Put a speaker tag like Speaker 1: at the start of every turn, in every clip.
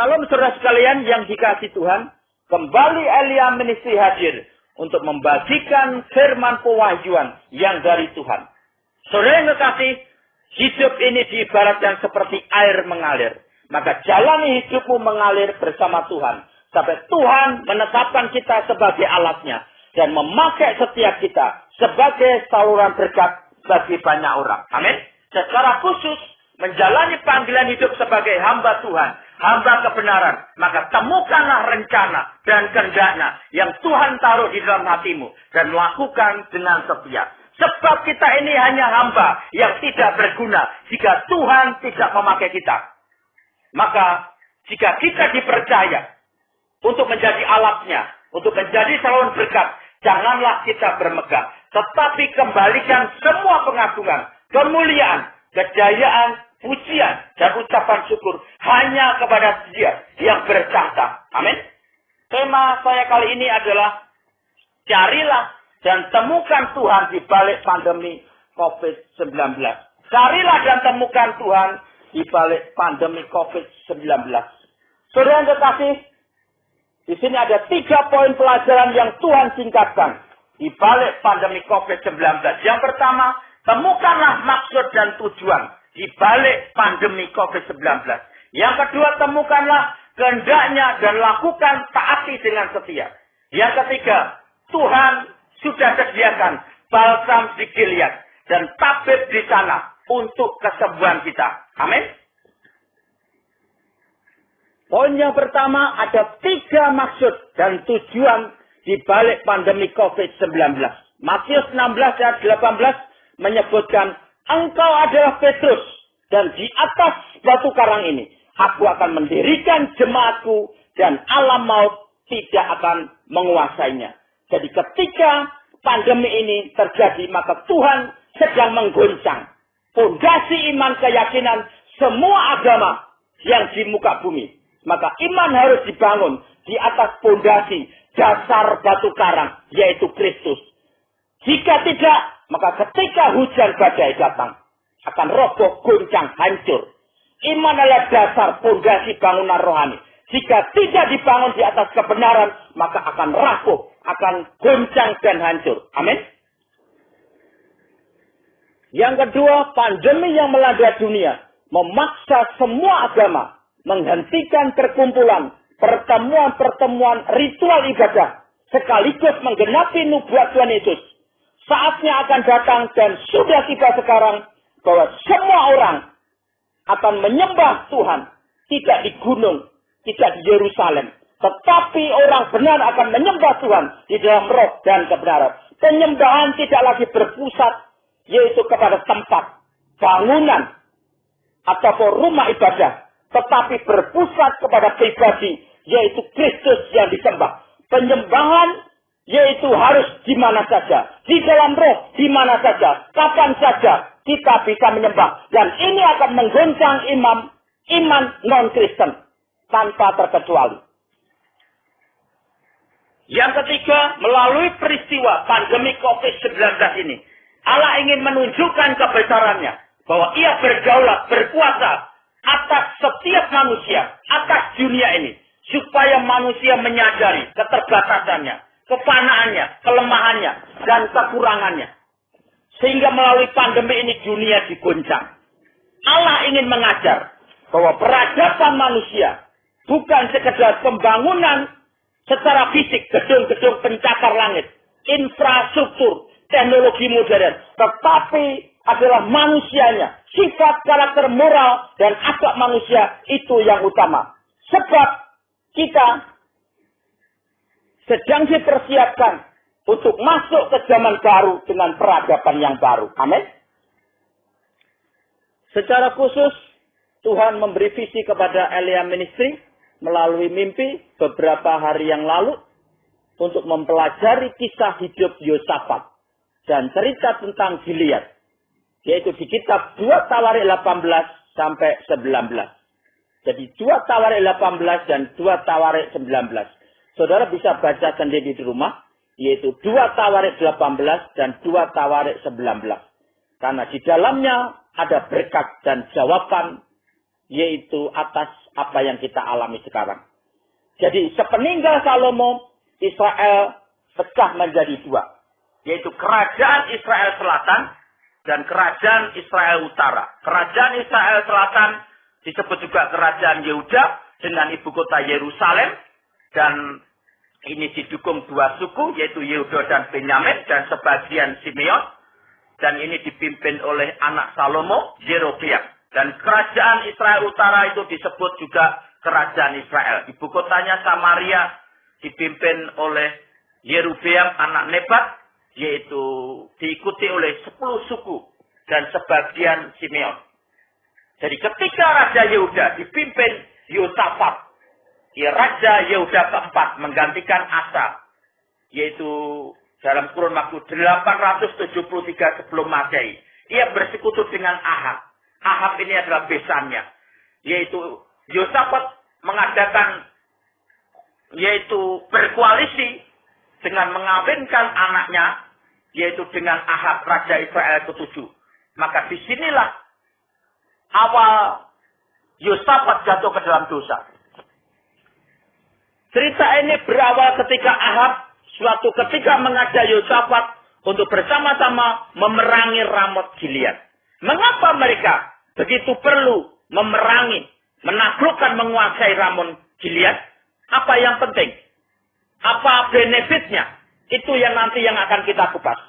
Speaker 1: Salam saudara sekalian yang dikasihi Tuhan. Kembali Elia Ministry hadir untuk membagikan firman pewahyuan yang dari Tuhan. Saudara yang kekasih, hidup ini diibaratkan seperti air mengalir. Maka jalani hidupmu mengalir bersama Tuhan. Sampai Tuhan menetapkan kita sebagai alatnya. Dan memakai setiap kita sebagai saluran berkat bagi banyak orang. Amin. Secara khusus menjalani panggilan hidup sebagai hamba Tuhan, hamba kebenaran, maka temukanlah rencana dan kehendaknya yang Tuhan taruh di dalam hatimu dan lakukan dengan setia. Sebab kita ini hanya hamba yang tidak berguna jika Tuhan tidak memakai kita. Maka jika kita dipercaya untuk menjadi alatnya, untuk menjadi saluran berkat, janganlah kita bermegah, tetapi kembalikan semua pengagungan, kemuliaan, kejayaan, pujian, dan ucapan syukur hanya kepada Dia yang bertahta. Amin. Tema saya kali ini adalah carilah dan temukan Tuhan di balik pandemi COVID-19. Carilah dan temukan Tuhan di balik pandemi COVID-19. Saudara yang kekasih, di sini ada 3 poin pelajaran yang Tuhan singkatkan di balik pandemi COVID-19. Yang pertama, temukanlah maksud dan tujuan di balik pandemi COVID-19. Yang kedua, temukanlah kehendaknya dan lakukan taati dengan setia. Yang ketiga, Tuhan sudah sediakan balsam di Gilead dan tabib di sana untuk kesembuhan kita. Amin. Poin yang pertama, ada 3 maksud dan tujuan di balik pandemi COVID-19. Matius 16 ayat 18 menyebutkan, engkau adalah Petrus, dan di atas batu karang ini, aku akan mendirikan jemaatku, dan alam maut tidak akan menguasainya. Jadi ketika pandemi ini terjadi, maka Tuhan sedang menggoncang fondasi iman keyakinan semua agama yang di muka bumi. Maka iman harus dibangun di atas fondasi dasar batu karang, yaitu Kristus. Jika tidak, maka ketika hujan badai datang, akan roboh, goncang, hancur. Iman adalah dasar fondasi bangunan rohani. Jika tidak dibangun di atas kebenaran, maka akan rapuh, akan goncang dan hancur. Amin. Yang kedua, pandemi yang melanda dunia memaksa semua agama menghentikan perkumpulan, pertemuan-pertemuan ritual ibadah, sekaligus menggenapi nubuat Tuhan Yesus. Saatnya akan datang dan sudah tiba sekarang bahwa semua orang akan menyembah Tuhan, tidak di gunung, tidak di Yerusalem, tetapi orang benar akan menyembah Tuhan di dalam roh dan kebenaran. Penyembahan tidak lagi berpusat, yaitu kepada tempat, bangunan, ataupun rumah ibadah, tetapi berpusat kepada pribadi, yaitu Kristus yang disembah. Penyembahan yaitu harus di mana saja, di dalam roh, di mana saja, kapan saja kita bisa menyembah. Dan ini akan menggoncang iman non-Kristen tanpa terkecuali. Yang ketiga, melalui peristiwa pandemi COVID-19 ini, Allah ingin menunjukkan kebesarannya bahwa Ia berdaulat, berkuasa atas setiap manusia, atas dunia ini, supaya manusia menyadari keterbatasannya, kefanaannya, kelemahannya, dan kekurangannya. Sehingga melalui pandemi ini dunia digoncang. Allah ingin mengajar bahwa peradaban manusia bukan sekedar pembangunan secara fisik, gedung-gedung pencakar langit, infrastruktur, teknologi modern, tetapi adalah manusianya, sifat karakter moral dan akhlak manusia itu yang utama. Sebab kita sedang dipersiapkan untuk masuk ke zaman baru dengan peradaban yang baru. Amin. Secara khusus, Tuhan memberi visi kepada Elia Ministry melalui mimpi beberapa hari yang lalu untuk mempelajari kisah hidup Yosafat dan cerita tentang Gilead, yaitu di kitab 2 Tawarik 18 sampai 19. Jadi 2 Tawarik 18 dan 2 Tawarik 19. Saudara bisa baca sendiri di rumah, yaitu 2 Tawarik 18 dan 2 Tawarik 19. Karena di dalamnya ada berkat dan jawaban yaitu atas apa yang kita alami sekarang. Jadi sepeninggal Salomo, Israel pecah menjadi dua, yaitu kerajaan Israel Selatan dan kerajaan Israel Utara. Kerajaan Israel Selatan disebut juga kerajaan Yehuda dengan ibu kota Yerusalem, dan ini didukung dua suku, yaitu Yehuda dan Benyamin, dan sebagian Simeon. Dan ini dipimpin oleh anak Salomo, Yerobeam. Dan kerajaan Israel Utara itu disebut juga kerajaan Israel. Ibu kotanya Samaria, dipimpin oleh Yerobeam anak Nebat, yaitu diikuti oleh 10 suku dan sebagian Simeon. Jadi ketika Raja Yehuda dipimpin Yosafat, Raja Yehuda keempat menggantikan Asa, yaitu dalam kurun waktu 873 sebelum Masehi. Ia bersekutu dengan Ahab. Ahab ini adalah besannya, yaitu Yosafat mengadakan, yaitu berkoalisi dengan mengawinkan anaknya, yaitu dengan Ahab, Raja Israel ke-7. Maka disinilah awal Yosafat jatuh ke dalam dosa. Cerita ini berawal ketika Ahab suatu ketika mengajak Yosafat untuk bersama-sama memerangi Ramot Gilead. Mengapa mereka begitu perlu memerangi, menaklukkan, menguasai Ramot Gilead? Apa yang penting? Apa benefitnya? Itu yang nanti yang akan kita kupas.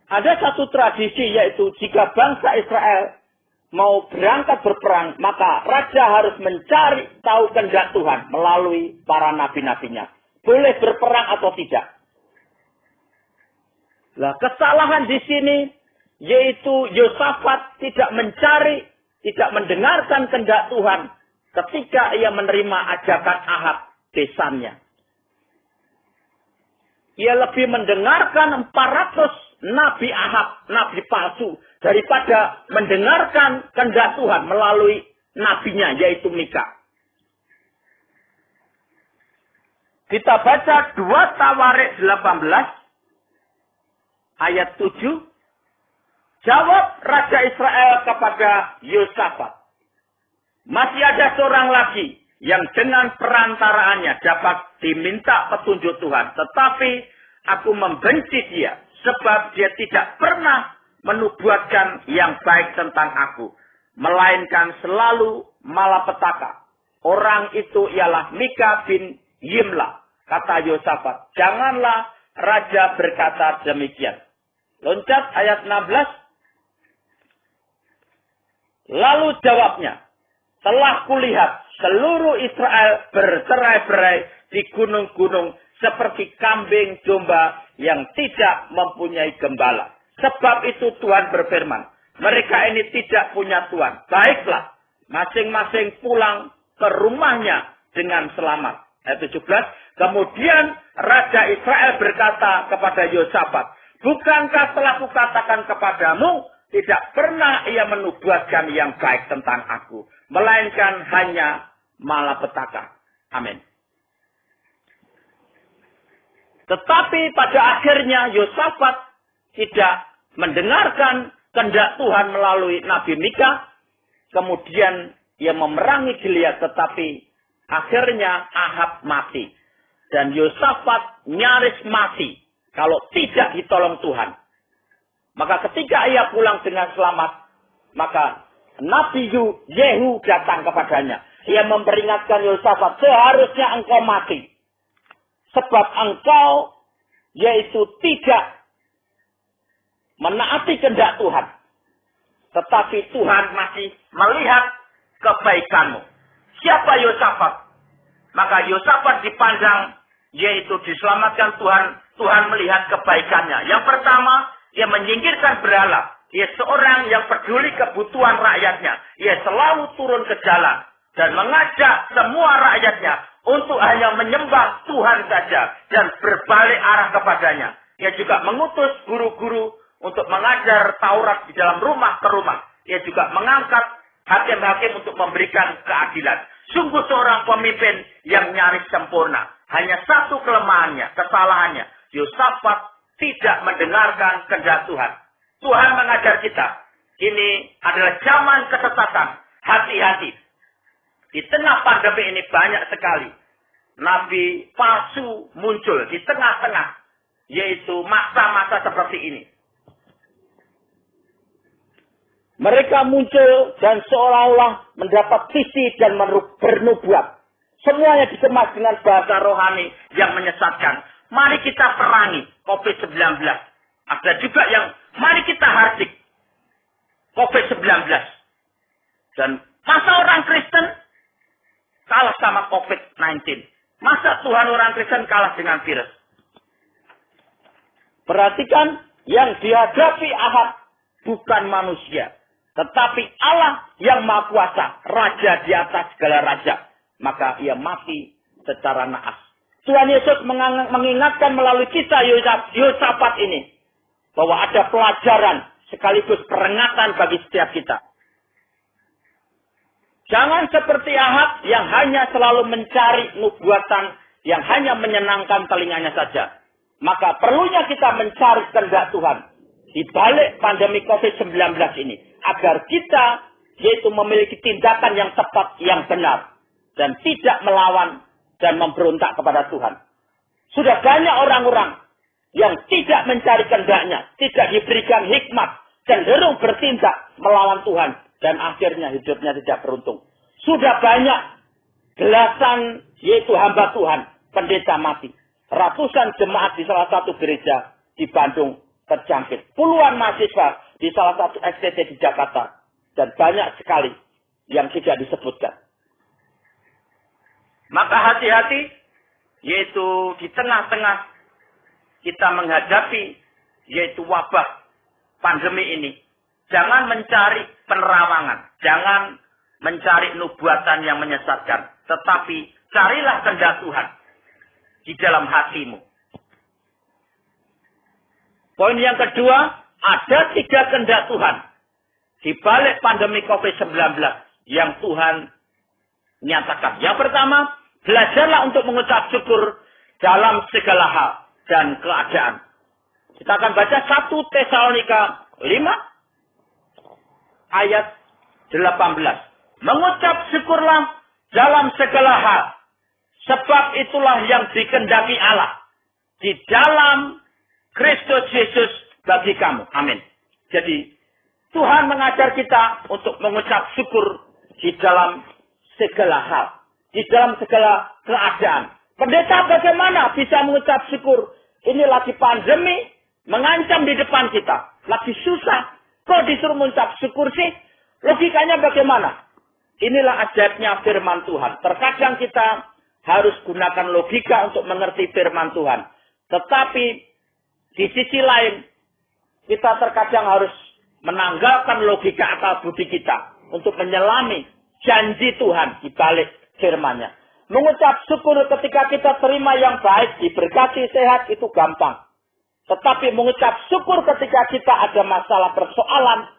Speaker 1: Ada satu tradisi, yaitu jika bangsa Israel mau berangkat berperang, maka raja harus mencari tahu kehendak Tuhan melalui para nabi-nabinya. Boleh berperang atau tidak. Nah, kesalahan di sini, yaitu Yosafat tidak mencari, tidak mendengarkan kehendak Tuhan ketika ia menerima ajakan Ahab, besannya. Ia lebih mendengarkan 400 nabi Ahab, nabi palsu, daripada mendengarkan kehendak Tuhan melalui nabinya, yaitu Mika. Kita baca 2 Tawarik 18 ayat 7. Jawab Raja Israel kepada Yosafat, masih ada seorang lagi yang dengan perantaraannya dapat diminta petunjuk Tuhan. Tetapi aku membenci dia, sebab dia tidak pernah menubuatkan yang baik tentang aku, melainkan selalu malapetaka. Orang itu ialah Mika bin Yimla. Kata Yosafat, janganlah raja berkata demikian. Loncat ayat 16. Lalu jawabnya, telah kulihat seluruh Israel bercerai-berai di gunung-gunung seperti kambing domba yang tidak mempunyai gembala. Sebab itu Tuhan berfirman, mereka ini tidak punya Tuhan. Baiklah, masing-masing pulang ke rumahnya dengan selamat. Ayat 17. Kemudian Raja Israel berkata kepada Yosafat, bukankah telah kukatakan kepadamu, tidak pernah ia menubuatkan yang baik tentang aku, melainkan hanya malapetaka. Amin. Tetapi pada akhirnya Yosafat tidak mendengarkan kehendak Tuhan melalui Nabi Mika. Kemudian ia memerangi Gilead, tetapi akhirnya Ahab mati. Dan Yosafat nyaris mati kalau tidak ditolong Tuhan. Maka ketika ia pulang dengan selamat, maka Nabi Yehu datang kepadanya. Ia memperingatkan Yosafat, seharusnya engkau mati. Sebab engkau yaitu tidak menaati kehendak Tuhan. Tetapi Tuhan masih melihat kebaikanmu. Siapa Yosafat? Maka Yosafat dipandang, yaitu diselamatkan Tuhan. Tuhan melihat kebaikannya. Yang pertama, ia menyingkirkan berhala. Ia seorang yang peduli kebutuhan rakyatnya. Ia selalu turun ke jalan dan mengajak semua rakyatnya untuk hanya menyembah Tuhan saja dan berbalik arah kepadanya. Ia juga mengutus guru-guru untuk mengajar Taurat di dalam rumah ke rumah. Ia juga mengangkat hakim-hakim untuk memberikan keadilan. Sungguh seorang pemimpin yang nyaris sempurna. Hanya satu kelemahannya, kesalahannya. Yosafat tidak mendengarkan kehendak Tuhan. Tuhan mengajar kita, ini adalah zaman kesesatan. hati-hati. Di tengah pandemi ini banyak sekali nabi palsu muncul di tengah-tengah, yaitu masa-masa seperti ini. Mereka muncul dan seolah-olah mendapat visi dan bernubuat. Semuanya dikemas dengan bahasa rohani yang menyesatkan. Mari kita perangi COVID-19. Ada juga yang mari kita hardik COVID-19. Dan masa orang Kristen kalah sama COVID-19? Masa Tuhan orang Kristen kalah dengan virus? Perhatikan, yang dihadapi Ahab bukan manusia, tetapi Allah yang Maha Kuasa, Raja di atas segala raja. Maka ia mati secara naas. Tuhan Yesus mengingatkan melalui kisah Yosafat ini bahwa ada pelajaran sekaligus peringatan bagi setiap kita. Jangan seperti Ahab yang hanya selalu mencari nubuatan yang hanya menyenangkan telinganya saja. Maka perlunya kita mencari kehendak Tuhan di balik pandemi COVID-19 ini, agar kita yaitu memiliki tindakan yang tepat, yang benar, dan tidak melawan dan memberontak kepada Tuhan. Sudah banyak orang-orang yang tidak mencari kehendaknya, tidak diberikan hikmat, cenderung bertindak melawan Tuhan, dan akhirnya hidupnya tidak beruntung. Sudah banyak belasan yaitu hamba Tuhan, pendeta mati. Ratusan jemaat di salah satu gereja di Bandung terjangkit. Puluhan mahasiswa di salah satu STT di Jakarta. Dan banyak sekali yang tidak disebutkan. Maka hati-hati, yaitu di tengah-tengah kita menghadapi yaitu wabah pandemi ini. Jangan mencari penerawangan, jangan mencari nubuatan yang menyesatkan, tetapi carilah kehendak Tuhan di dalam hatimu. Poin yang kedua, ada 3 kehendak Tuhan di balik pandemi COVID-19 yang Tuhan nyatakan. Yang pertama, belajarlah untuk mengucap syukur dalam segala hal dan keadaan. Kita akan baca 1 Tesalonika 5 ayat 18. Mengucap syukurlah dalam segala hal, sebab itulah yang dikehendaki Allah di dalam Kristus Yesus bagi kamu. Amin. Jadi Tuhan mengajar kita untuk mengucap syukur di dalam segala hal, di dalam segala keadaan. Pendeta bagaimana bisa mengucap syukur? Ini lagi pandemi, mengancam di depan kita. Lagi susah. Kok disuruh mengucap syukur sih? Logikanya bagaimana? Inilah ajaibnya firman Tuhan. Terkadang kita harus gunakan logika untuk mengerti firman Tuhan. Tetapi di sisi lain, kita terkadang harus menanggalkan logika akal budi kita untuk menyelami janji Tuhan di balik firman-Nya. Mengucap syukur ketika kita terima yang baik, diberkati, sehat, itu gampang. Tetapi mengucap syukur ketika kita ada masalah persoalan,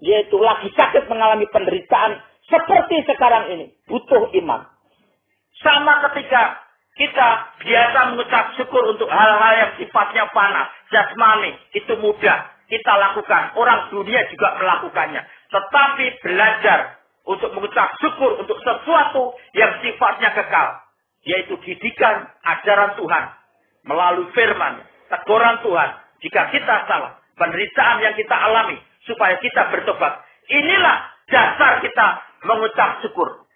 Speaker 1: yaitu lagi sakit mengalami penderitaan, seperti sekarang ini, butuh iman. Sama ketika kita biasa mengucap syukur untuk hal-hal yang sifatnya fana, jasmani, itu mudah kita lakukan. Orang dunia juga melakukannya. Tetapi belajar untuk mengucap syukur untuk sesuatu yang sifatnya kekal, yaitu didikan ajaran Tuhan melalui firman, teguran Tuhan jika kita salah, penderitaan yang kita alami supaya kita bertobat. Inilah dasar kita mengucap syukur.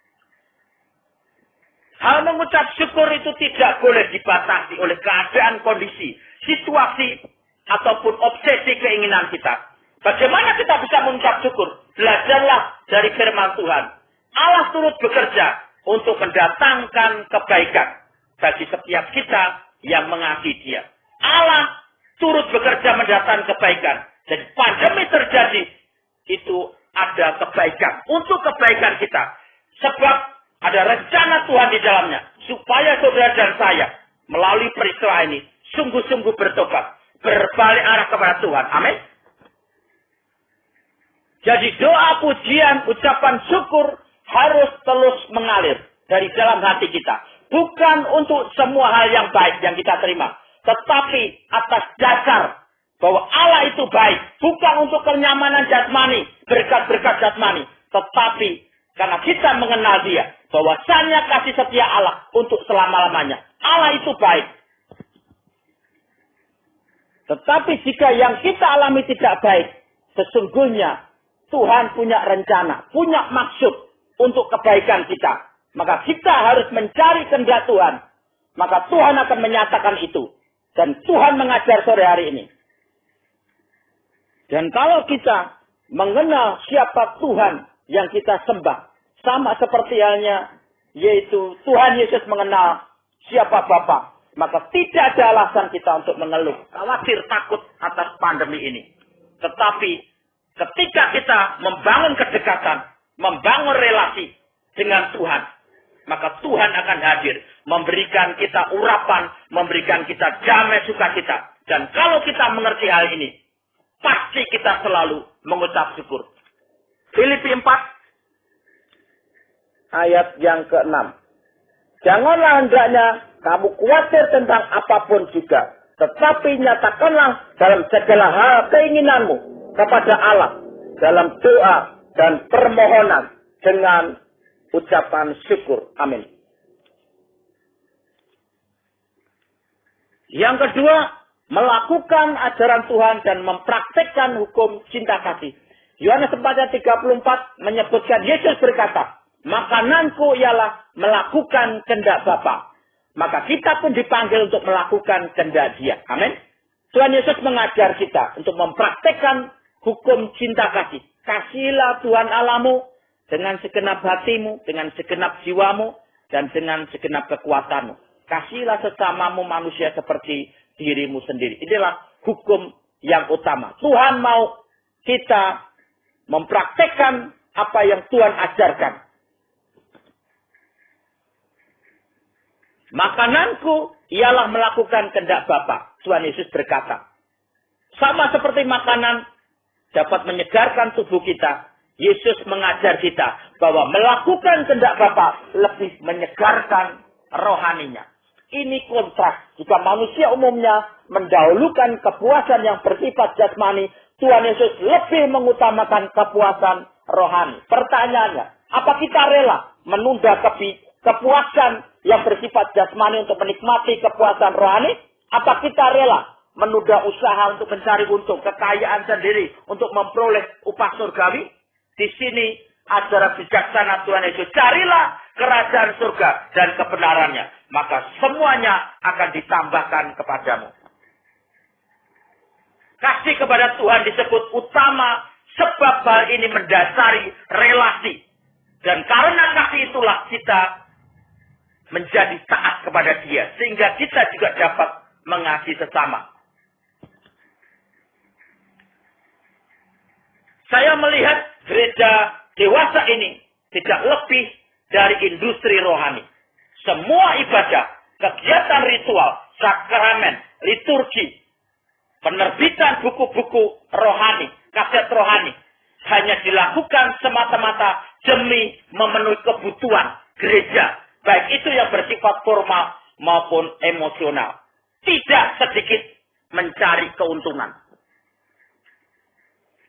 Speaker 1: Hal mengucap syukur itu tidak boleh dibatasi oleh keadaan, kondisi, situasi, ataupun obsesi keinginan kita. Bagaimana kita bisa mengucap syukur? Belajarlah dari firman Tuhan. Allah turut bekerja untuk mendatangkan kebaikan bagi setiap kita yang mengasihi Dia. Allah turut bekerja mendatangkan kebaikan. Jadi pandemi terjadi, itu ada kebaikan. Untuk kebaikan kita. Sebab ada rencana Tuhan di dalamnya. Supaya saudara dan saya melalui peristiwa ini sungguh-sungguh bertobat. Berbalik arah kepada Tuhan. Amin. Jadi doa, pujian, ucapan syukur harus terus mengalir dari dalam hati kita. Bukan untuk semua hal yang baik yang kita terima. Tetapi atas dasar bahwa Allah itu baik. Bukan untuk kenyamanan jasmani, berkat-berkat jasmani. Tetapi Karena kita mengenal Dia. Bahwasanya kasih setia Allah untuk selama-lamanya. Allah itu baik. Tetapi jika yang kita alami tidak baik, sesungguhnya Tuhan punya rencana, punya maksud untuk kebaikan kita. Maka kita harus mencari kehendak Tuhan. Maka Tuhan akan menyatakan itu. Dan Tuhan mengajar sore hari ini. Dan kalau kita mengenal siapa Tuhan yang kita sembah. Sama seperti halnya, yaitu Tuhan Yesus mengenal siapa Bapa. Maka tidak ada alasan kita untuk mengeluh, khawatir, takut atas pandemi ini. Tetapi ketika kita membangun kedekatan, membangun relasi dengan Tuhan, maka Tuhan akan hadir, memberikan kita urapan, memberikan kita damai sukacita. Dan kalau kita mengerti hal ini, pasti kita selalu mengucap syukur. Filipi 4 ayat yang ke-6. Janganlah hendaknya kamu khawatir tentang apapun juga. Tetapi nyatakanlah dalam segala hal keinginanmu kepada Allah. Dalam doa dan permohonan dengan ucapan syukur. Amin. Yang kedua, melakukan ajaran Tuhan dan mempraktekkan hukum cinta kasih. Yohanes 4 ayat 34 menyebutkan Yesus berkata, makananku ialah melakukan kehendak Bapa. Maka kita pun dipanggil untuk melakukan kehendak Dia. Amin. Tuhan Yesus mengajar kita untuk mempraktekkan hukum cinta kasih. Kasihilah Tuhan Allahmu dengan segenap hatimu, dengan segenap jiwamu, dan dengan segenap kekuatanmu. Kasihilah sesamamu manusia seperti dirimu sendiri. Inilah hukum yang utama. Tuhan mau kita mempraktekkan apa yang Tuhan ajarkan. Makananku ialah melakukan kehendak Bapa. Tuhan Yesus berkata. Sama seperti makanan dapat menyegarkan tubuh kita. Yesus mengajar kita bahwa melakukan kehendak Bapa lebih menyegarkan rohaninya. Ini kontras. Jika manusia umumnya mendahulukan kepuasan yang bersifat jasmani, Tuhan Yesus lebih mengutamakan kepuasan rohani. Pertanyaannya, apa kita rela menunda kepuasan yang bersifat jasmani untuk menikmati kepuasan rohani? Apa kita rela menunda usaha untuk mencari untung, kekayaan sendiri untuk memperoleh upah surgawi? Di sini ajaran bijaksana Tuhan Yesus. Carilah kerajaan surga dan kebenarannya. Maka semuanya akan ditambahkan kepadamu. Kasih kepada Tuhan disebut utama sebab hal ini mendasari relasi. Dan karena kasih itulah kita menjadi taat kepada Dia. Sehingga kita juga dapat mengasihi sesama. Saya melihat gereja dewasa ini tidak lebih dari industri rohani. Semua ibadah, kegiatan ritual, sakramen, liturgi, penerbitan buku-buku rohani, kaset rohani, hanya dilakukan semata-mata demi memenuhi kebutuhan gereja. Baik itu yang bersifat formal maupun emosional. Tidak sedikit mencari keuntungan.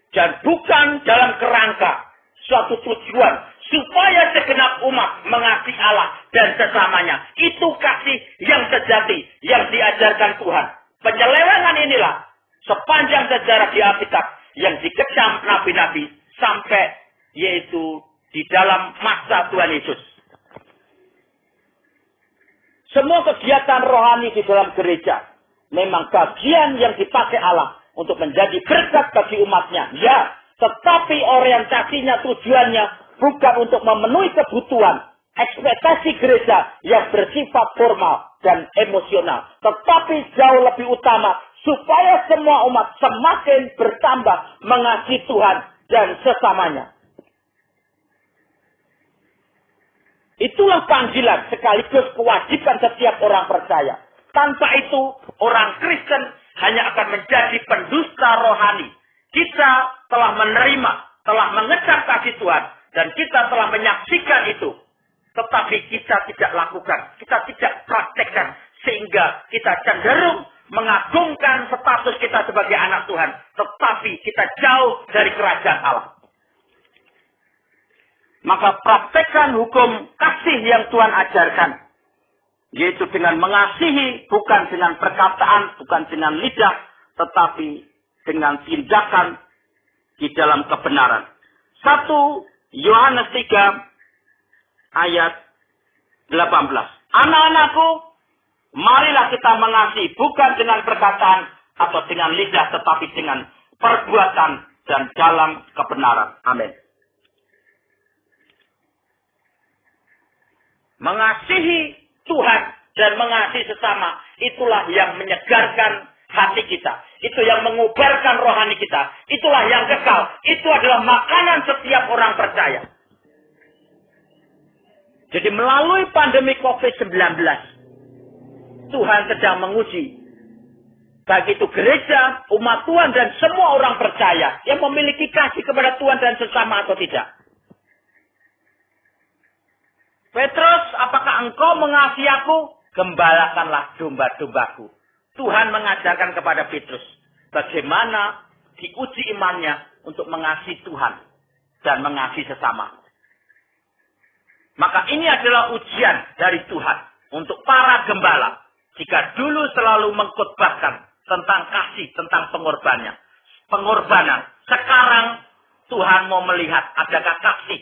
Speaker 1: Dan bukan dalam kerangka suatu tujuan supaya segenap umat mengasihi Allah dan sesamanya. Itu kasih yang sejati yang diajarkan Tuhan. Penyelewengan inilah sepanjang sejarah di Alkitab yang dikecam nabi-nabi sampai yaitu di dalam masa Tuhan Yesus. Semua kegiatan rohani di dalam gereja memang bagian yang dipakai Allah untuk menjadi berkat bagi umatnya. Ya, tetapi orientasinya, tujuannya bukan untuk memenuhi kebutuhan, ekspektasi gereja yang bersifat formal dan emosional. Tetapi jauh lebih utama, supaya semua umat semakin bertambah mengasihi Tuhan dan sesamanya. Itulah panggilan sekaligus kewajiban setiap orang percaya. Tanpa itu, orang Kristen hanya akan menjadi pendusta rohani. Kita telah menerima, telah mengecap kasih Tuhan, dan kita telah menyaksikan itu. Tetapi kita tidak lakukan, kita tidak praktekkan, sehingga kita cenderung mengagungkan status kita sebagai anak Tuhan. Tetapi kita jauh dari kerajaan Allah. Maka praktekkan hukum kasih yang Tuhan ajarkan. Yaitu dengan mengasihi, bukan dengan perkataan, bukan dengan lidah, tetapi dengan tindakan di dalam kebenaran. 1 Yohanes 3 ayat 18. Anak-anakku, marilah kita mengasihi, bukan dengan perkataan atau dengan lidah, tetapi dengan perbuatan dan dalam kebenaran. Amin. Mengasihi Tuhan dan mengasihi sesama, itulah yang menyegarkan hati kita. Itu yang mengubarkan rohani kita. Itulah yang kekal. Itu adalah makanan setiap orang percaya. Jadi melalui pandemi COVID-19, Tuhan sedang menguji. Baik itu gereja, umat Tuhan, dan semua orang percaya yang memiliki kasih kepada Tuhan dan sesama atau tidak. Petrus, apakah engkau mengasihi aku? Gembalakanlah domba-dombaku. Tuhan mengajarkan kepada Petrus bagaimana diuji imannya untuk mengasihi Tuhan dan mengasihi sesama. Maka ini adalah ujian dari Tuhan untuk para gembala. Jika dulu selalu mengkhotbahkan tentang kasih, tentang pengorbanan. Sekarang Tuhan mau melihat adakah kasih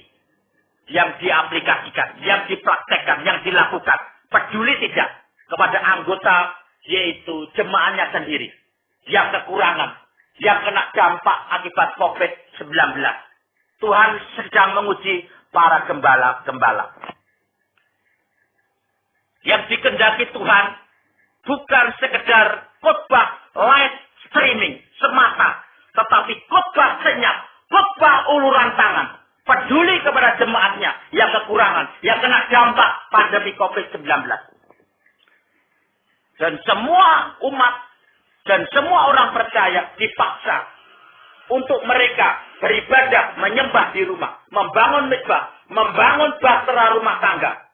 Speaker 1: yang diaplikasikan, yang dipraktekkan, yang dilakukan. Peduli tidak kepada anggota, yaitu jemaahnya sendiri, yang kekurangan, yang kena dampak akibat COVID-19. Tuhan sedang menguji para gembala-gembala. Yang dikehendaki Tuhan bukan sekedar khotbah live streaming semata, tetapi khotbah senyap, khotbah uluran tangan, peduli kepada jemaatnya yang kekurangan, yang kena dampak pandemi COVID-19. Dan semua umat dan semua orang percaya dipaksa untuk mereka beribadah, menyembah di rumah, membangun mezbah, membangun bahtera rumah tangga.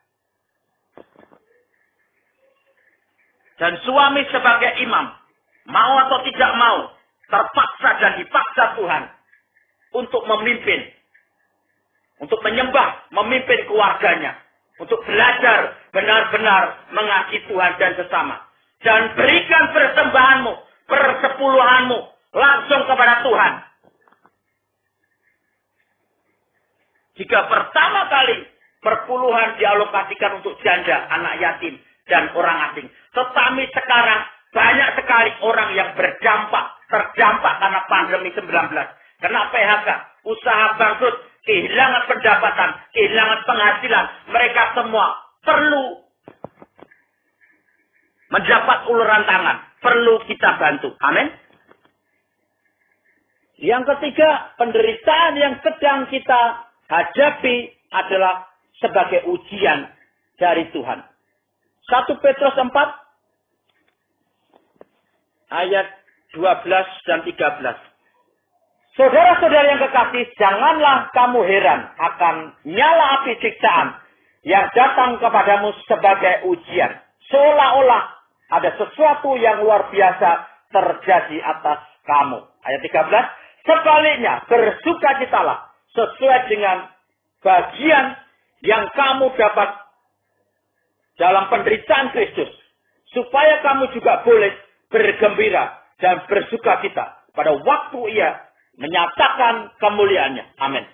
Speaker 1: Dan suami sebagai imam, mau atau tidak mau, terpaksa dan dipaksa Tuhan untuk memimpin, untuk menyembah, memimpin keluarganya, untuk belajar benar-benar mengasihi Tuhan dan sesama. Dan berikan persembahanmu, persepuluhanmu langsung kepada Tuhan. Jika pertama kali perpuluhan dialokasikan untuk janda, anak yatim, dan orang asing. Tetapi sekarang banyak sekali orang yang terdampak karena pandemi 19. Kena PHK, usaha bangkrut, kehilangan pendapatan, kehilangan penghasilan. Mereka semua perlu mendapat uluran tangan. Perlu kita bantu. Amin. Yang ketiga, penderitaan yang sedang kita hadapi adalah sebagai ujian dari Tuhan. 1 Petrus 4 ayat 12 dan 13. Saudara-saudara yang kekasih, janganlah kamu heran akan nyala api siksaan yang datang kepadamu sebagai ujian. Seolah-olah ada sesuatu yang luar biasa terjadi atas kamu. Ayat 13. Sebaliknya, bersukacitalah sesuai dengan bagian yang kamu dapat dalam penderitaan Kristus, supaya kamu juga boleh bergembira dan bersukacita pada waktu Ia menyatakan kemuliaannya. Amin.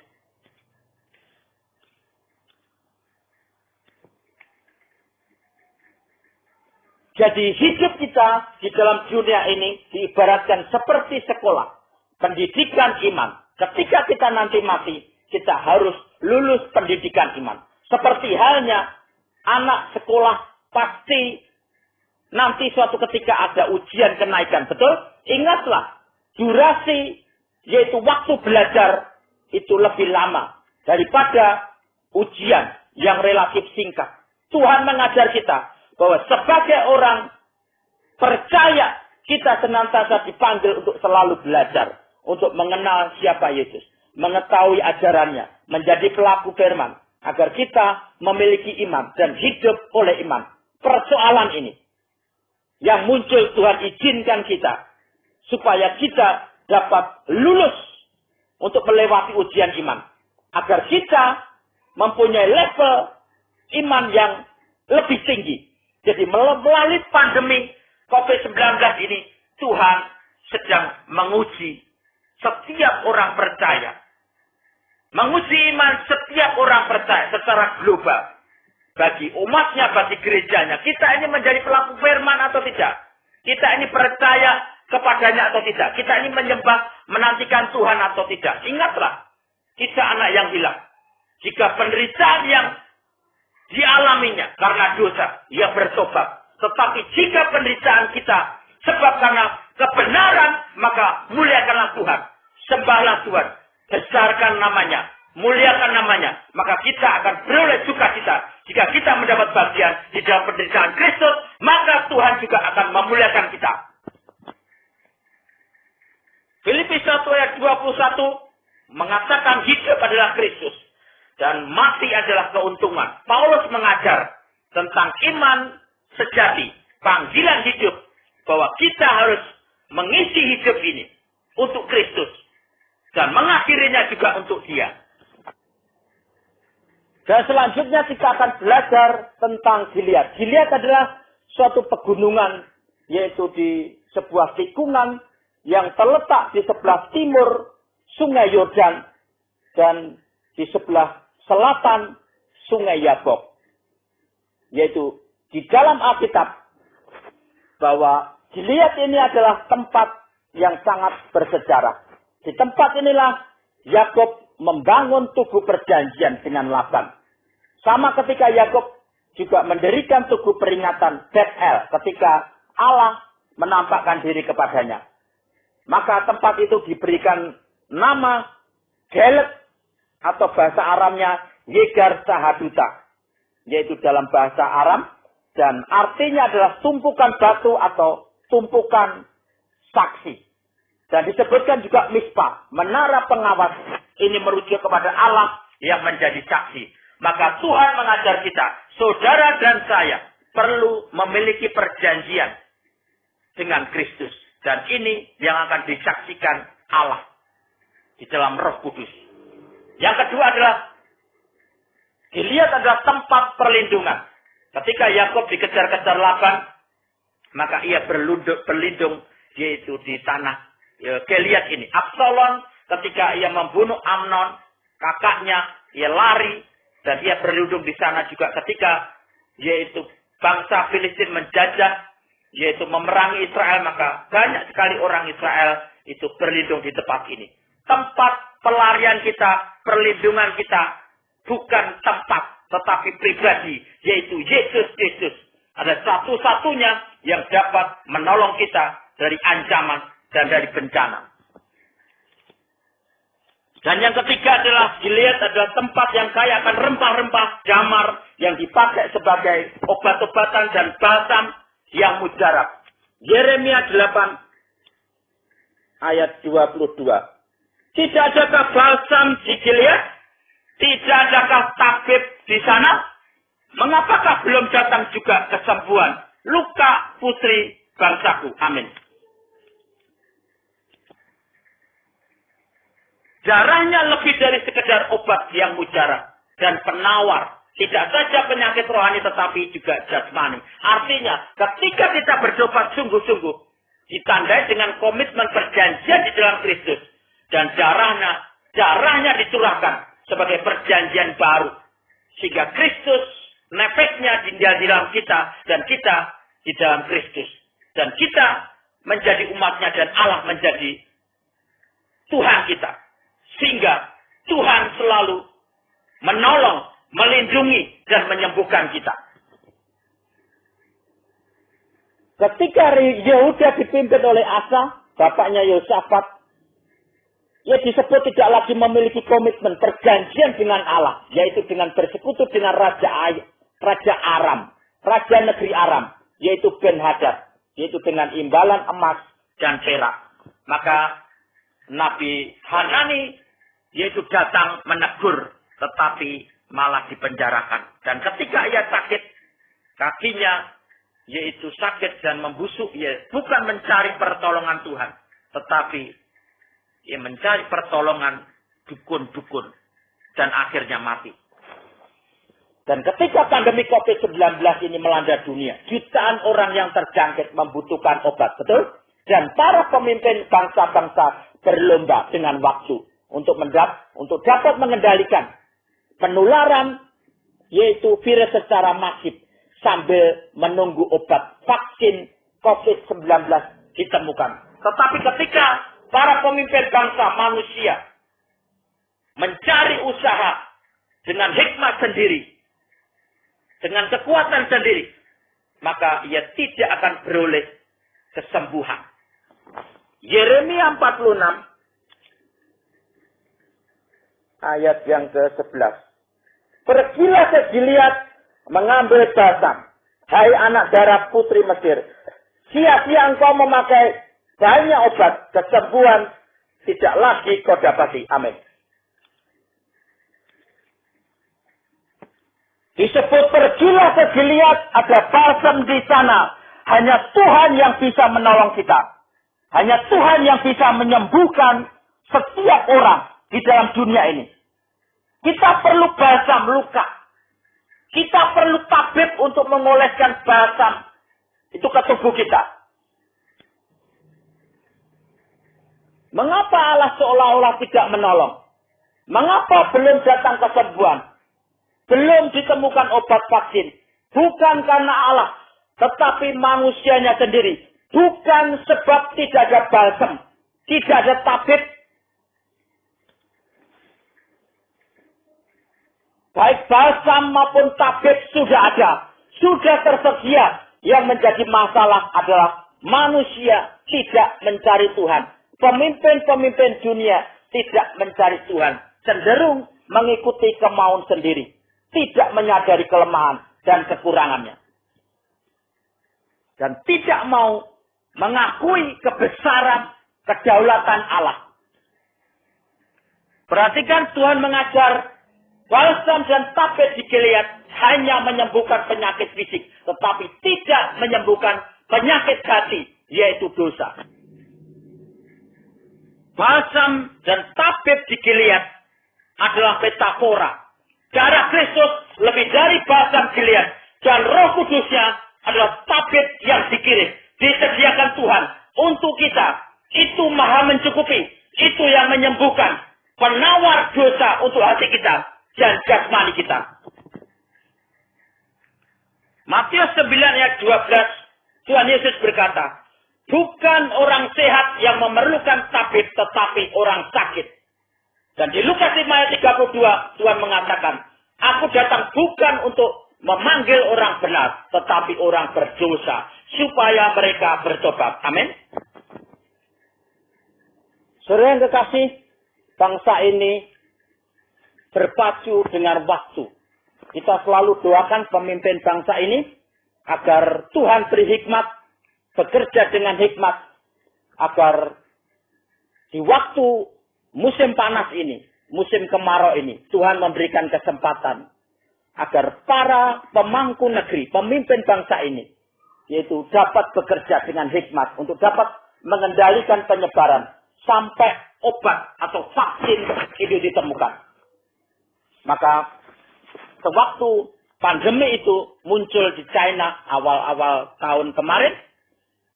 Speaker 1: Jadi hidup kita di dalam dunia ini diibaratkan seperti sekolah, pendidikan iman. Ketika kita nanti mati, kita harus lulus pendidikan iman. Seperti halnya anak sekolah pasti nanti suatu ketika ada ujian kenaikan. Betul? Ingatlah, durasi yaitu waktu belajar itu lebih lama daripada ujian yang relatif singkat. Tuhan mengajar kita bahwa sebagai orang percaya kita senantiasa dipanggil untuk selalu belajar, untuk mengenal siapa Yesus, mengetahui ajarannya, menjadi pelaku firman, agar kita memiliki iman dan hidup oleh iman. Persoalan ini yang muncul Tuhan izinkan kita supaya kita dapat lulus untuk melewati ujian iman. Agar kita mempunyai level iman yang lebih tinggi. Jadi melalui pandemi COVID-19 ini, Tuhan sedang menguji setiap orang percaya. Menguji iman setiap orang percaya secara global. Bagi umatnya, bagi gerejanya. Kita ini menjadi pelaku firman atau tidak? Kita ini percaya kepadanya atau tidak? Kita ini menyembah, menantikan Tuhan atau tidak? Ingatlah, kita anak yang hilang. Jika penderitaan yang dialaminya karena dosa, ia bertobat. Tetapi jika penderitaan kita sebab karena kebenaran, maka muliakanlah Tuhan. Sembahlah Tuhan. Besarkan namanya. Muliakan namanya. Maka kita akan beroleh sukacita. Jika kita mendapat bagian di dalam penderitaan Kristus, maka Tuhan juga akan memuliakan kita. Filipi 1 ayat 21 mengatakan hidup adalah Kristus. Dan mati adalah keuntungan. Paulus mengajar tentang iman sejati. Panggilan hidup. Bahwa kita harus mengisi hidup ini untuk Kristus. Dan mengakhirinya juga untuk Dia. Dan selanjutnya kita akan belajar tentang Gilead. Gilead adalah suatu pegunungan. Yaitu di sebuah tikungan yang terletak di sebelah timur Sungai Yordan. Dan di sebelah selatan Sungai Yabok. Yaitu di dalam Alkitab bahwa Gilead ini adalah tempat yang sangat bersejarah. Di tempat inilah Yakub membangun tugu perjanjian dengan Laban. Sama ketika Yakub juga mendirikan tugu peringatan Bet-El ketika Allah menampakkan diri kepadanya. Maka tempat itu diberikan nama Gelet atau bahasa Aramnya Yegar Sahaduta. Yaitu dalam bahasa Aram. Dan artinya adalah tumpukan batu atau tumpukan saksi. Dan disebutkan juga Mispa. Menara pengawas. Ini merujuk kepada Allah yang menjadi saksi. Maka Tuhan mengajar kita. Saudara dan saya perlu memiliki perjanjian dengan Kristus. Dan ini yang akan disaksikan Allah di dalam Roh Kudus. Yang kedua adalah Gilead adalah tempat perlindungan. Ketika Yakub dikejar-kejar Laban, maka ia berlindung yaitu di tanah Gilead ini. Absalom ketika ia membunuh Amnon, kakaknya, ia lari dan ia berlindung di sana juga ketika yaitu bangsa Filistin menjajah, yaitu memerangi Israel, maka banyak sekali orang Israel itu berlindung di tempat ini. Tempat pelarian kita, perlindungan kita, bukan tempat, tetapi pribadi, yaitu Yesus Kristus. Ada satu-satunya yang dapat menolong kita dari ancaman dan dari bencana. Dan yang ketiga adalah Gilead adalah tempat yang kaya akan rempah-rempah damar yang dipakai sebagai obat-obatan dan balsam yang mujarab. Yeremia 8 ayat 22. Tidak adakah balsam di Gilead? Tidak adakah tabib di sana? Mengapakah belum datang juga kesembuhan luka putri bangsaku? Amin. Darahnya lebih dari sekedar obat yang mujarab dan penawar. Tidak saja penyakit rohani tetapi juga jasmani. Artinya ketika kita bertobat sungguh-sungguh, ditandai dengan komitmen perjanjian di dalam Kristus. Dan darahnya dicurahkan sebagai perjanjian baru. Sehingga Kristus nefesnya tinggal di dalam kita. Dan kita di dalam Kristus. Dan kita menjadi umatnya dan Allah menjadi Tuhan kita. Sehingga Tuhan selalu menolong, melindungi, dan menyembuhkan kita. Ketika Yehuda dipimpin oleh Asa, bapaknya Yosafat, ia disebut tidak lagi memiliki komitmen perjanjian dengan Allah, yaitu dengan bersekutu dengan Raja Aram, Raja negeri Aram, yaitu Ben-Hadad, yaitu dengan imbalan emas dan perak. Maka Nabi Hanani yaitu datang menegur, tetapi malah dipenjarakan. Dan ketika ia sakit, kakinya yaitu sakit dan membusuk, ia bukan mencari pertolongan Tuhan, tetapi ia mencari pertolongan dukun-dukun dan akhirnya mati. Dan ketika pandemi COVID-19 ini melanda dunia, jutaan orang yang terjangkit membutuhkan obat, betul? Dan para pemimpin bangsa-bangsa berlomba dengan waktu untuk dapat mengendalikan penularan, yaitu virus secara masif, sambil menunggu obat vaksin COVID-19 ditemukan. Tetapi ketika para pemimpin bangsa manusia mencari usaha dengan hikmat sendiri, dengan kekuatan sendiri, maka ia tidak akan beroleh kesembuhan. Yeremia 46 ayat yang ke-11. Pergilah ke Gilead mengambil balsam, hai anak darah putri Mesir. Sia-sia engkau memakai banyak obat, kesembuhan tidak lagi kau dapati. Amin. Disebut pergilah ke Gilead, ada balsam di sana. Hanya Tuhan yang bisa menolong kita. Hanya Tuhan yang bisa menyembuhkan setiap orang di dalam dunia ini. Kita perlu balsam luka. Kita perlu tabib untuk mengoleskan balsam itu ke tubuh kita. Mengapa Allah seolah-olah tidak menolong? Mengapa belum datang kesembuhan? Belum ditemukan obat vaksin. Bukan karena Allah, tetapi manusianya sendiri. Bukan sebab tidak ada balsam, tidak ada tabib. Baik balsam maupun tabib sudah ada, sudah tersedia. Yang menjadi masalah adalah manusia tidak mencari Tuhan. Pemimpin-pemimpin dunia tidak mencari Tuhan. Cenderung mengikuti kemauan sendiri. Tidak menyadari kelemahan dan kekurangannya. Dan tidak mau mengakui kebesaran kedaulatan Allah. Perhatikan Tuhan mengajar balsam dan tabib di Gilead hanya menyembuhkan penyakit fisik. Tetapi tidak menyembuhkan penyakit hati, yaitu dosa. Balsam dan tabib di Gilead adalah metafora. Darah Kristus lebih dari balsam Gilead. Dan Roh Kudusnya adalah tabib yang dikirim. Disediakan Tuhan untuk kita. Itu maha mencukupi. Itu yang menyembuhkan. Penawar dosa untuk hati kita. Dan jasmani kita. Matius 9 ayat 12. Tuhan Yesus berkata. Bukan orang sehat yang memerlukan tabib. Tetapi orang sakit. Dan di Lukas 5 ayat 32, Tuhan mengatakan, aku datang bukan untuk memanggil orang benar, tetapi orang berdosa, supaya mereka bertobat. Amin. Saudara yang kekasih, bangsa ini berpacu dengan waktu. Kita selalu doakan pemimpin bangsa ini, agar Tuhan beri hikmat, bekerja dengan hikmat, agar di waktu musim panas ini, musim kemarau ini, Tuhan memberikan kesempatan agar para pemangku negeri, pemimpin bangsa ini, yaitu dapat bekerja dengan hikmat untuk dapat mengendalikan penyebaran sampai obat atau vaksin itu ditemukan. Maka sewaktu pandemi itu muncul di China awal-awal tahun kemarin,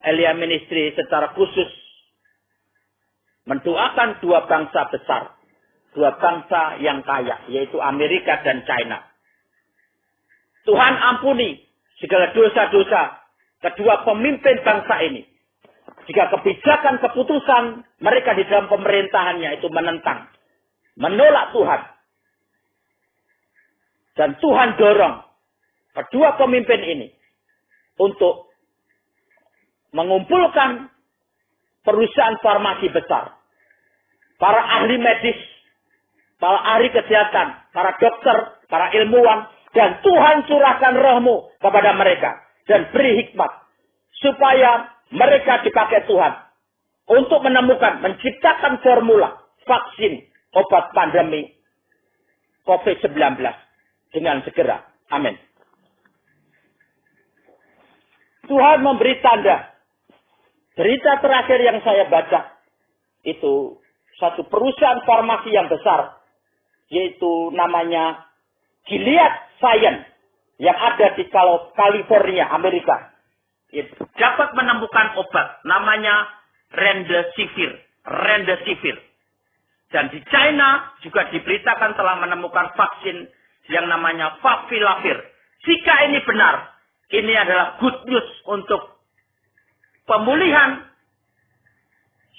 Speaker 1: Elia Ministry secara khusus mendoakan dua bangsa besar. Dua bangsa yang kaya. Yaitu Amerika dan China. Tuhan ampuni segala dosa-dosa kedua pemimpin bangsa ini. Jika kebijakan keputusan mereka di dalam pemerintahannya itu menentang. Menolak Tuhan. Dan Tuhan dorong kedua pemimpin ini. Untuk mengumpulkan perusahaan farmasi besar. Para ahli medis, para ahli kesehatan, para dokter, para ilmuwan. Dan Tuhan curahkan roh-Mu kepada mereka. Dan beri hikmat. Supaya mereka dipakai Tuhan. Untuk menemukan, menciptakan formula vaksin obat pandemi COVID-19. Dengan segera. Amin. Tuhan memberi tanda. Berita terakhir yang saya baca, itu satu perusahaan farmasi yang besar, yaitu namanya Gilead sains yang ada di California, Amerika, dapat menemukan obat namanya Remdesivir. Dan di China juga diberitakan telah menemukan vaksin yang namanya Favipiravir. Jika ini benar, ini adalah good news untuk pemulihan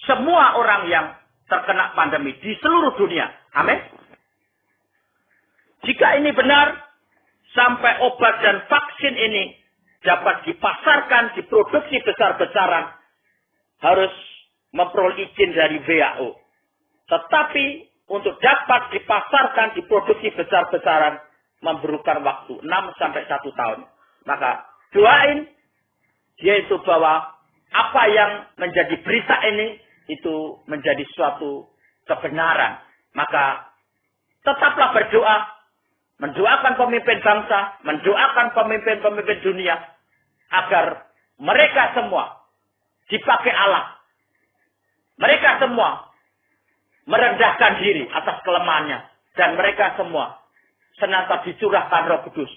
Speaker 1: semua orang yang terkena pandemi di seluruh dunia. Amin. Jika ini benar, sampai obat dan vaksin ini dapat dipasarkan, diproduksi besar-besaran, harus memperoleh izin dari WHO. Tetapi untuk dapat dipasarkan, diproduksi besar-besaran, memerlukan waktu 6 sampai 1 tahun. Maka doain, yaitu bahwa apa yang menjadi berita ini, itu menjadi suatu kebenaran. Maka tetaplah berdoa, mendoakan pemimpin bangsa, mendoakan pemimpin-pemimpin dunia, agar mereka semua dipakai Allah. Mereka semua merendahkan diri atas kelemahannya. Dan mereka semua senantiasa dicurahkan Roh Kudus.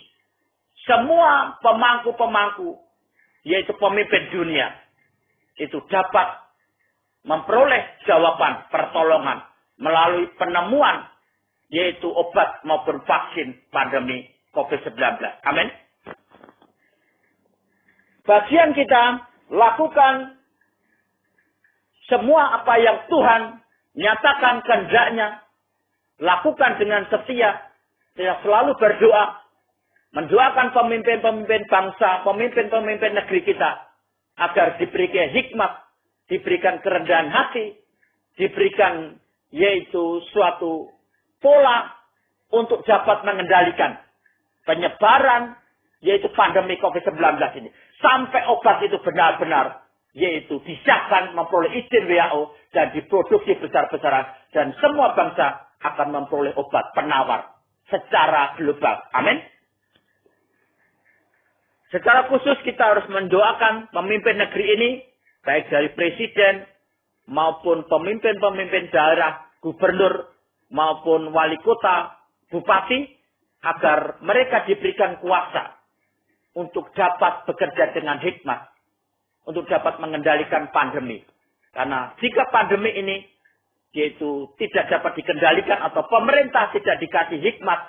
Speaker 1: Semua pemangku-pemangku, yaitu pemimpin dunia, itu dapat memperoleh jawaban pertolongan melalui penemuan, yaitu obat maupun vaksin pandemi COVID-19. Amin. Bagian kita lakukan semua apa yang Tuhan nyatakan kehendaknya, lakukan dengan setia. Kita selalu berdoa, mendoakan pemimpin-pemimpin bangsa, pemimpin-pemimpin negeri kita, agar diberikan hikmat, diberikan kerendahan hati, diberikan yaitu suatu pola untuk dapat mengendalikan penyebaran yaitu pandemi COVID-19 ini. Sampai obat itu benar-benar yaitu disahkan, memperoleh izin WHO dan diproduksi besar-besaran, dan semua bangsa akan memperoleh obat penawar secara global. Amin. Secara khusus kita harus mendoakan pemimpin negeri ini, baik dari presiden maupun pemimpin-pemimpin daerah, gubernur maupun wali kota, bupati, agar mereka diberikan kuasa untuk dapat bekerja dengan hikmat, untuk dapat mengendalikan pandemi. Karena jika pandemi ini yaitu tidak dapat dikendalikan atau pemerintah tidak dikasih hikmat,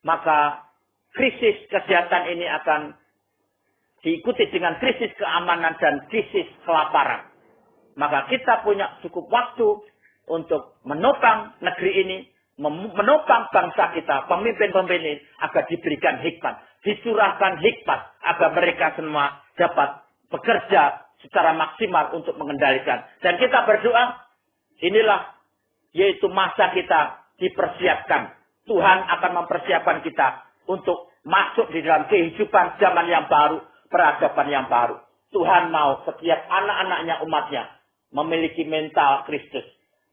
Speaker 1: maka krisis kesehatan ini akan diikuti dengan krisis keamanan dan krisis kelaparan. Maka kita punya cukup waktu untuk menopang negeri ini, menopang bangsa kita, pemimpin-pemimpin ini, agar diberikan hikmat, dicurahkan hikmat, agar mereka semua dapat bekerja secara maksimal untuk mengendalikan. Dan kita berdoa, inilah yaitu masa kita dipersiapkan. Tuhan akan mempersiapkan kita untuk masuk di dalam kehidupan zaman yang baru, peradaban yang baru. Tuhan mau setiap anak-anaknya, umatnya, memiliki mental Kristus,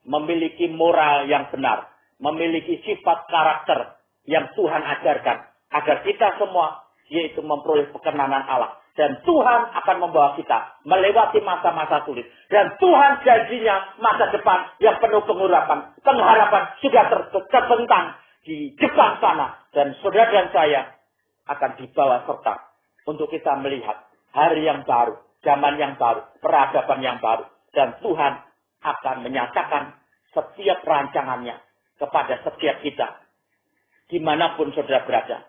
Speaker 1: memiliki moral yang benar, memiliki sifat karakter yang Tuhan ajarkan, agar kita semua yaitu memperoleh perkenanan Allah. Dan Tuhan akan membawa kita melewati masa-masa sulit. Dan Tuhan janjinya masa depan yang penuh pengharapan sudah terbentang di depan sana. Dan saudara dan saya akan dibawa serta untuk kita melihat hari yang baru, zaman yang baru, peradaban yang baru. Dan Tuhan akan menyatakan setiap rancangannya kepada setiap kita, dimanapun saudara berada.